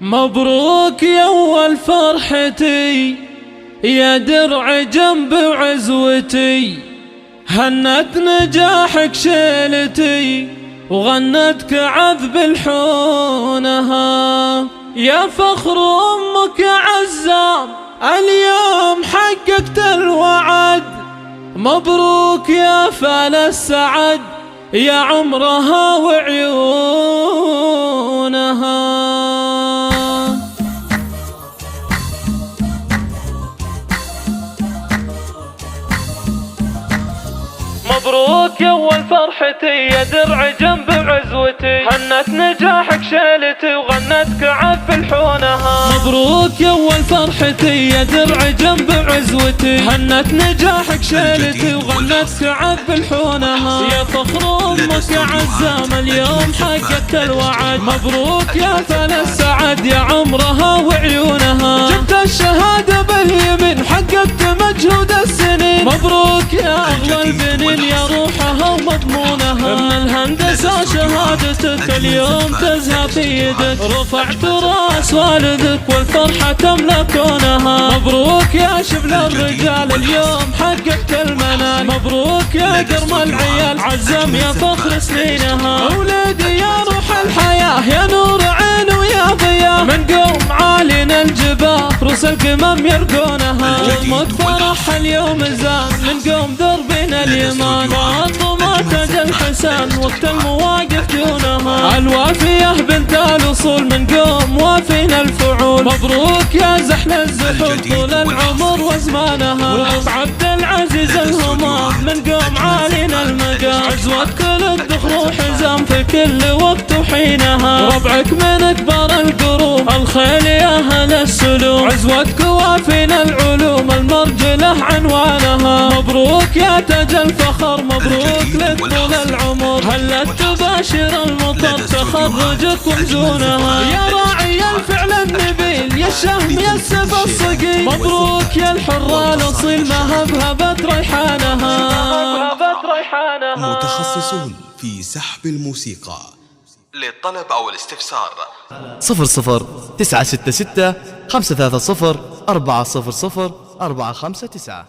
مبروك يا أول فرحتي يا درع جنب عزوتي، هنت نجاحك شيلتي وغنتك عذب الحونها. يا فخر أمك يا عزام اليوم حققت الوعد، مبروك يا فال السعد يا عمرها وعيونها. مبروك يا أول فرحتي يا درع جنب عزوتي، هنت نجاحك شيلتي وغنتك عذب الحونها. مبروك يا أول فرحتي يا درع جنب عزوتي، هنت نجاحك شيلتي وغنتك عذب الحونها. يا فخر أمك يا عزام اليوم حققت الوعد، مبروك يا فال السعد يا عمرها وعيونها. جبت الشهادة باليمين حققت مجهود السنين، مبروك يا أغلى البنين يا روحها ومضمونها. من الهندسة شهادتك اليوم تزهى في يدك، رفعت راس والدك والفرحة تملى كونها. مبروك يا شبل الرجال اليوم حققت المنال، مبروك يا كرم العيال عزم يا فخر سنينها. أولادي يا روح الحياة يا نور عين ويا ضياء، من قوم عالينا الجباه روس القمم يرقونها. يومك فرح اليوم زان من قوم دربنا اليمان، وعظمة تاج الحسن وقت المواقف دونها. الوافية بنت الأصول من قوم وافينا الفعول، مبروك يا زحل الزحول طول العمر وزمانها. وأبو عبد العزيز الهمام من قوم عالينا المقام، عزوة كل الدخل وحزام في كل وقت وحينها. ربعك من أكبر القروم الخيل يا أهل السلوم، عزوتك وافينا العلوم المرجلة عنوانها. مبروك يا تاج الفخر مبروك لك طول العمر، هلت تباشر المطر تخرجك ومزونها. يا راعي الفعل النبيل يا الشهم يا السيف الصقيل، مبروك يا الحرة الأصيل ما هبهبت ريحانها. متخصصون في سحب الموسيقى. للطلب أو الاستفسار 00 966 530 400 459.